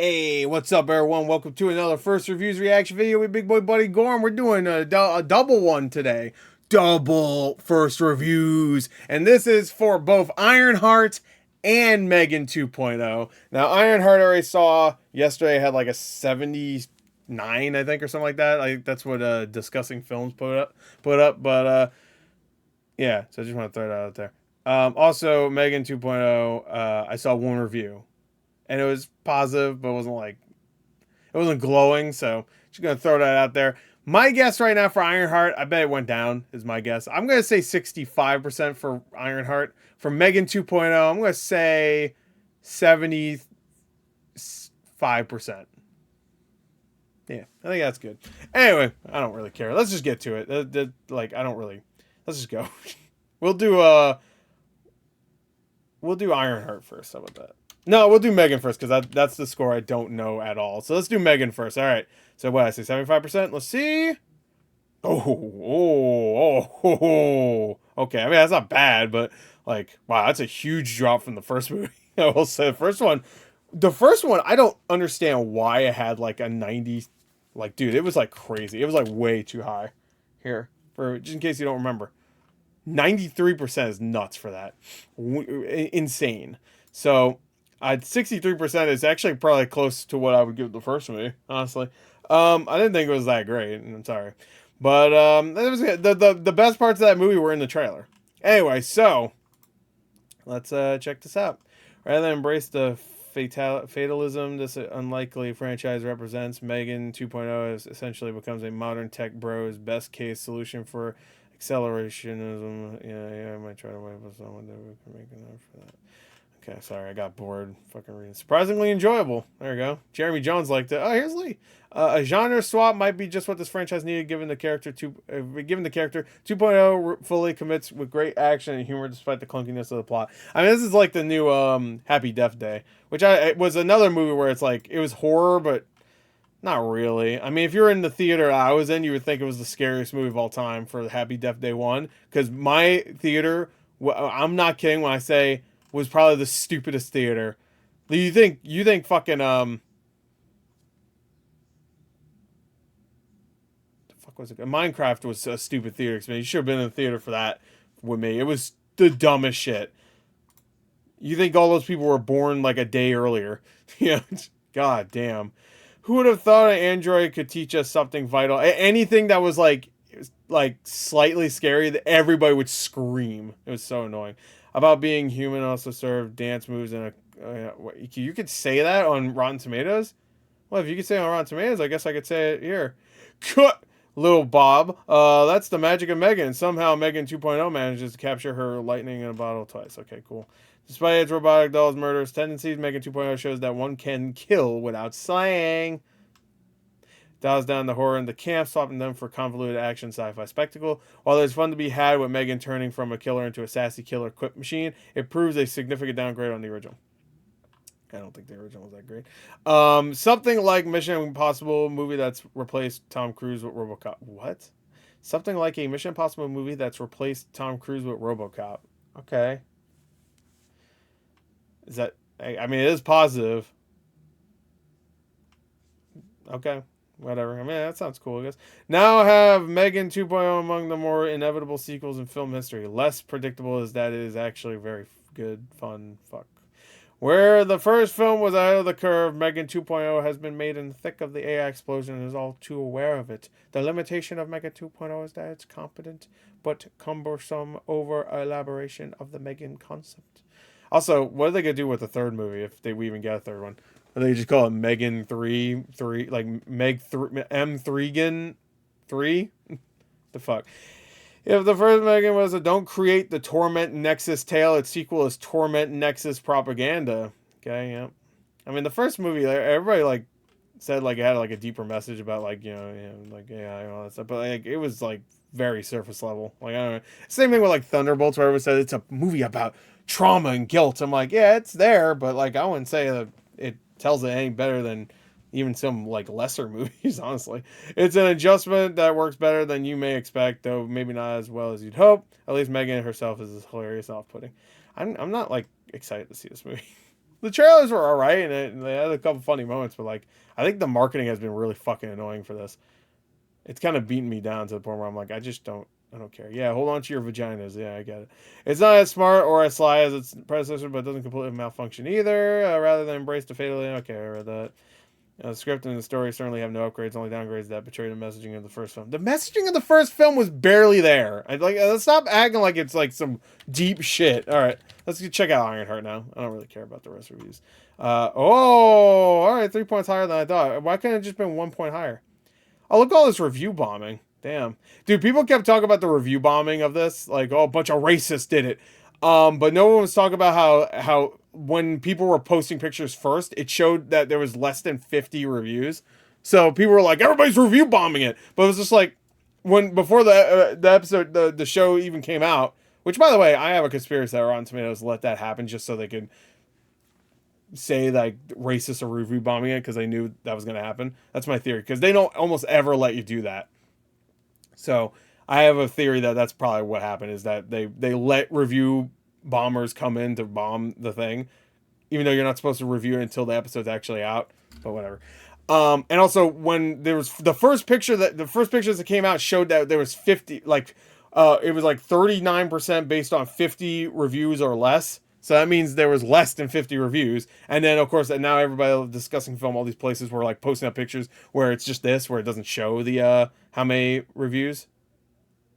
Hey, what's up, everyone? Welcome to another first reviews reaction video with Big Boy Buddy Gorm. We're doing a double one today. Double first reviews. And this is for both Ironheart and M3GAN 2.0. Now, Ironheart I already saw yesterday, had like a 79, I think, or something like that. Like that's what Discussing Films put up. But yeah, so I just want to throw that out there. Also, M3GAN 2.0, I saw one review. And it was positive, but it wasn't glowing, so just gonna throw that out there. My guess right now for Ironheart, I bet it went down, is my guess. I'm gonna say 65% for Ironheart. For M3GAN 2.0, I'm gonna say 75%. Yeah, I think that's good. Anyway, I don't really care. Let's just get to it. I don't really. Let's just go. we'll do uh we'll do Ironheart first. How about that? No, we'll do M3GAN first because that's the score I don't know at all. So let's do M3GAN first. All right. So what I say, 75%. Let's see. Oh. Okay. I mean that's not bad, but like wow, that's a huge drop from the first movie. I will say the first one I don't understand why it had like a 90. Like dude, it was like crazy. It was like way too high. Here for just in case you don't remember. 93% is nuts for that. Insane. So 63% is actually probably close to what I would give the first movie, honestly. I didn't think it was that great, and I'm sorry. But it was the best parts of that movie were in the trailer. Anyway, so let's check this out. Rather than embrace the fatalism this unlikely franchise represents, M3GAN 2.0 essentially becomes a modern tech bro's best case solution for accelerationism. Yeah, I might try to wait for someone that we can make enough for that. Okay, sorry, I got bored fucking reading. Surprisingly enjoyable. There we go. Jeremy Jones liked it. Oh, here's Lee. A genre swap might be just what this franchise needed, given the character 2.0 fully commits with great action and humor despite the clunkiness of the plot. I mean, this is like the new Happy Death Day, which it was another movie where it's like it was horror, but not really. I mean, if you're in the theater I was in, you would think it was the scariest movie of all time for Happy Death Day 1, because my theater, I'm not kidding when I say, was probably the stupidest theater. You think fucking the fuck was it? Minecraft was a stupid theater experience. You should have been in the theater for that with me. It was the dumbest shit. You think all those people were born like a day earlier? Yeah, god damn. Who would have thought an android could teach us something vital? Anything that was like slightly scary, that everybody would scream. It was so annoying. About being human also served dance moves and you could say that on Rotten Tomatoes. Well, if you could say it on Rotten Tomatoes, I guess I could say it here. Cut, little Bob. That's the magic of M3GAN. Somehow M3GAN 2.0 manages to capture her lightning in a bottle twice. Okay, cool. Despite its robotic doll's murderous tendencies, M3GAN 2.0 shows that one can kill without slaying. Dials down the horror in the camp, swapping them for convoluted action sci-fi spectacle. While there's fun to be had with M3GAN turning from a killer into a sassy killer quip machine, it proves a significant downgrade on the original. I don't think the original was that great. Something like Mission Impossible movie that's replaced Tom Cruise with RoboCop. What? Something like a Mission Impossible movie that's replaced Tom Cruise with RoboCop. Okay. Is that? I mean, it is positive. Okay. Whatever. I mean, that sounds cool, I guess. Now have M3GAN 2.0 among the more inevitable sequels in film history. Less predictable is that it is actually very good, fun, fuck. Where the first film was ahead of the curve, M3GAN 2.0 has been made in the thick of the AI explosion and is all too aware of it. The limitation of M3GAN 2.0 is that it's competent but cumbersome over elaboration of the M3GAN concept. Also, what are they going to do with the third movie if we even get a third one? Or they just call it M3GAN 3, like M3GAN 3? The fuck? If the first M3GAN was a don't create the Torment Nexus tale, its sequel is Torment Nexus Propaganda. Okay, yeah. I mean, the first movie, everybody like said like it had like a deeper message about like like AI and all that stuff, but like it was like very surface level. Like I don't know. Same thing with like Thunderbolts, where everyone said it's a movie about trauma and guilt. I'm like, yeah, it's there, but like I wouldn't say that it tells it any better than even some like lesser movies. Honestly, it's an adjustment that works better than you may expect, though maybe not as well as you'd hope. At least M3GAN herself is hilarious and off-putting. I'm not like excited to see this movie. The trailers were alright, and they had a couple funny moments, but like, I think the marketing has been really fucking annoying for this. It's kind of beating me down to the point where I'm like, I don't care. Yeah, hold on to your vaginas. Yeah, I get it. It's not as smart or as sly as its predecessor, but it doesn't completely malfunction either. Rather than embrace the fatally, okay, I read that. The script and the story certainly have no upgrades, only downgrades that betray the messaging of the first film. The messaging of the first film was barely there. Let's stop acting like it's like some deep shit. All right, let's check out Ironheart now. I don't really care about the rest of reviews. All right, 3 points higher than I thought. Why couldn't it just been 1 point higher? Oh, look at all this review bombing. Damn. Dude, people kept talking about the review bombing of this. Like, oh, a bunch of racists did it. But no one was talking about how when people were posting pictures first, it showed that there was less than 50 reviews. So people were like, everybody's review bombing it. But it was just like, before the episode, the show even came out, which, by the way, I have a conspiracy that Rotten Tomatoes let that happen just so they could say like racist or review bombing it because they knew that was going to happen. That's my theory, because they don't almost ever let you do that. So I have a theory that that's probably what happened, is that they let review bombers come in to bomb the thing, even though you're not supposed to review it until the episode's actually out. But whatever. And also when there was the first pictures that came out showed that there was 50, like it was like 39% based on 50 reviews or less. So that means there was less than 50 reviews. And then, of course, now everybody discussing film, all these places were like posting up pictures where it's just this, where it doesn't show the how many reviews.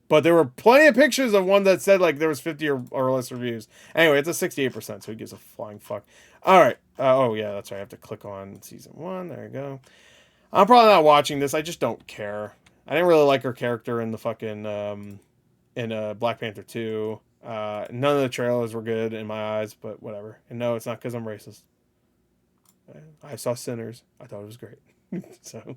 But there were plenty of pictures of one that said like there was 50 or less reviews. Anyway, it's a 68%, so who gives a flying fuck? All right. Oh, yeah, that's right. I have to click on season 1. There you go. I'm probably not watching this. I just don't care. I didn't really like her character in the fucking in Black Panther 2. None of the trailers were good in my eyes, but whatever. And no, it's not because I'm racist. I saw Sinners. I thought it was great. So,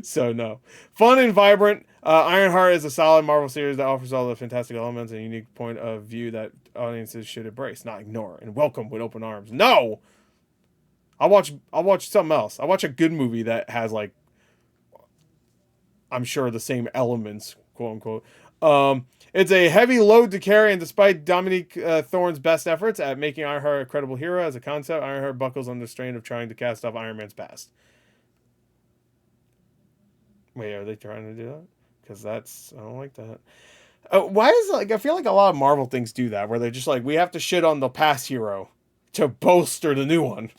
so no. Fun and vibrant. Ironheart is a solid Marvel series that offers all the fantastic elements and unique point of view that audiences should embrace, not ignore, and welcome with open arms. No! I'll watch something else. I'll watch a good movie that has like, I'm sure, the same elements, quote unquote. It's a heavy load to carry, and despite Dominique Thorne's best efforts at making Ironheart a credible hero as a concept, Ironheart buckles under the strain of trying to cast off Iron Man's past. Wait, are they trying to do that? Because I don't like that. Why is it like, I feel like a lot of Marvel things do that, where they're just like, we have to shit on the past hero to bolster the new one.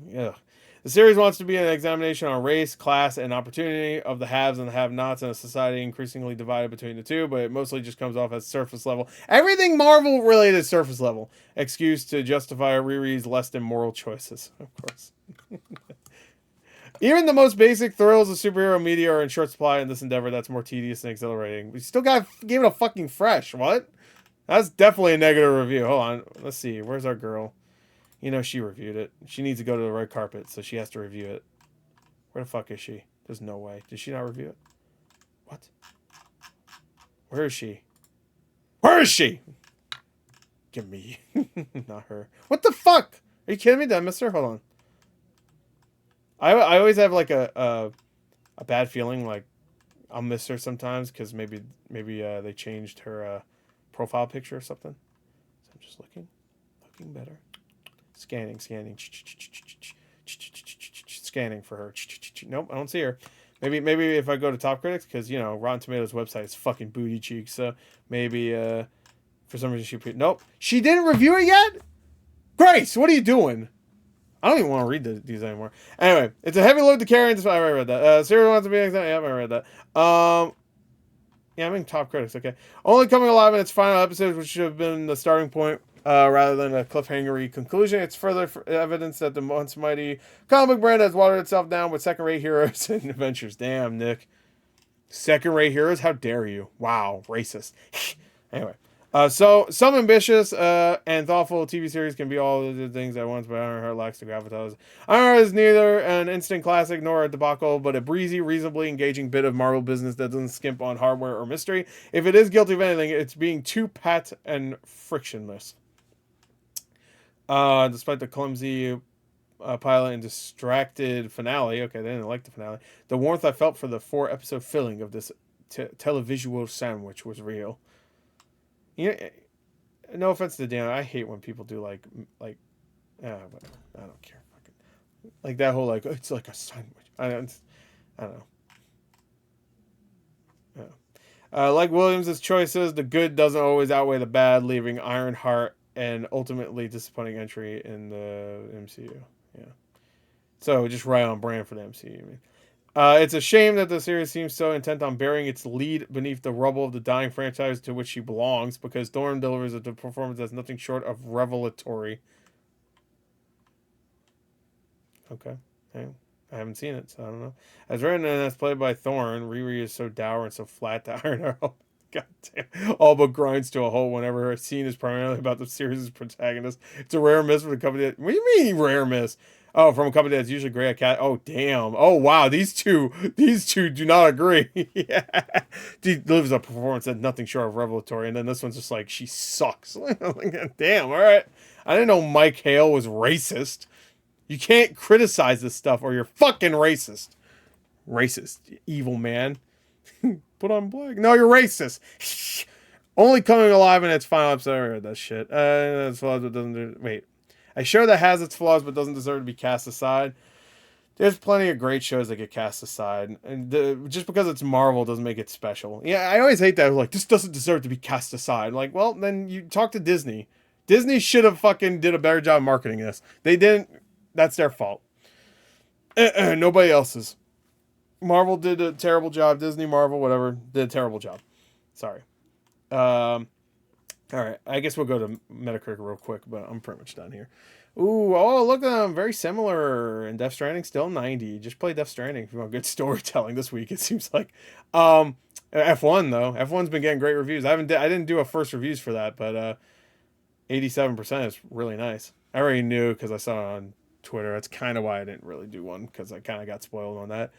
Yeah. The series wants to be an examination on race, class, and opportunity of the haves and the have-nots in a society increasingly divided between the two, but it mostly just comes off as surface level. Everything Marvel related is surface level. Excuse to justify Riri's less than moral choices, of course. Even the most basic thrills of superhero media are in short supply in this endeavor that's more tedious and exhilarating. We still gave it a fucking fresh. What? That's definitely a negative review. Hold on. Let's see. Where's our girl? You know, she reviewed it. She needs to go to the red carpet, so she has to review it. Where the fuck is she? There's no way. Did she not review it? What? Where is she? Where is she? Give me. Not her. What the fuck? Are you kidding me? Did I miss her? Hold on. I always have like a bad feeling like I'll miss her sometimes because maybe they changed her profile picture or something. So I'm just looking better. Scanning for her. Nope, I don't see her. Maybe if I go to Top Critics, because you know Rotten Tomatoes website is fucking booty cheeks. So maybe for some reason nope, she didn't review it yet. Grace, what are you doing? I don't even want to read these anymore. Anyway, it's a heavy load to carry. I already read that. Serial wants to be an example. Yeah, I read that. Yeah, I'm in Top Critics. Okay, only coming alive in its final episodes, which should have been the starting point. Rather than a cliffhangery conclusion, it's further evidence that the once mighty comic brand has watered itself down with second-rate heroes and adventures. Damn, Nick. Second-rate heroes? How dare you? Wow, racist. Anyway, so some ambitious and thoughtful TV series can be all of the things at once, but Ironheart lacks the gravitas. Ironheart is neither an instant classic nor a debacle, but a breezy, reasonably engaging bit of Marvel business that doesn't skimp on hardware or mystery. If it is guilty of anything, it's being too pat and frictionless. Despite the clumsy pilot and distracted finale, okay, they didn't like the finale, the warmth I felt for the 4-episode filling of this televisual sandwich was real. You know, no offense to Dan, I hate when people do like whatever. I don't care. Fucking like that whole like it's like a sandwich. I don't know. Like Williams' choices, the good doesn't always outweigh the bad, leaving Ironheart an ultimately disappointing entry in the MCU. Yeah. So just right on brand for the MCU. I mean. It's a shame that the series seems so intent on burying its lead beneath the rubble of the dying franchise to which she belongs, because Thorne delivers a performance that's nothing short of revelatory. Okay. Hey, I haven't seen it, so I don't know. As written and as played by Thorne, Riri is so dour and so flat that Ironheart, God damn, all but grinds to a halt whenever a scene is primarily about the series' protagonist. It's a rare miss for the company that. What do you mean rare miss? Oh, from a company that's usually great at cat. Oh, damn. Oh, wow. These two do not agree. Yeah, she delivers a performance that's nothing short of revelatory, and then this one's just like she sucks. Damn. All right. I didn't know Mike Hale was racist. You can't criticize this stuff or you're fucking racist. Racist, evil man. Put on black. No, you're racist. Only coming alive in its final episode. I heard that shit. That's flaws, but doesn't. Wait. A show that has its flaws but doesn't deserve to be cast aside. There's plenty of great shows that get cast aside, and just because it's Marvel doesn't make it special. Yeah, I always hate that. Like, this doesn't deserve to be cast aside. Like, well, then you talk to Disney. Disney should have fucking did a better job marketing this. They didn't. That's their fault. Nobody else's. Marvel did a terrible job. Disney, Marvel, whatever, did a terrible job. Sorry. All right. I guess we'll go to Metacritic real quick, but I'm pretty much done here. Ooh, oh, look at them. Very similar. And Death Stranding still 90. Just play Death Stranding if you want good storytelling this week, it seems like. F1 though. F1's been getting great reviews. I didn't do a first reviews for that, but 87% is really nice. I already knew because I saw it on Twitter. That's kind of why I didn't really do one, because I kind of got spoiled on that.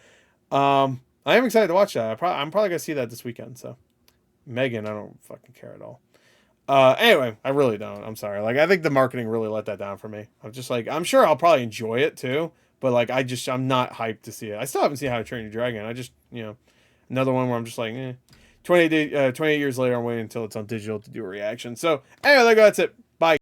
I am excited to watch that. I'm probably gonna see that this weekend. So M3GAN, I don't fucking care at all. Anyway, I really don't. I'm sorry. Like, I think the marketing really let that down for me. I'm just like, I'm sure I'll probably enjoy it too, but like, I'm not hyped to see it. I still haven't seen How to Train Your Dragon. I just, another one where I'm just like, 28 years later, I'm waiting until it's on digital to do a reaction. So anyway, that's it.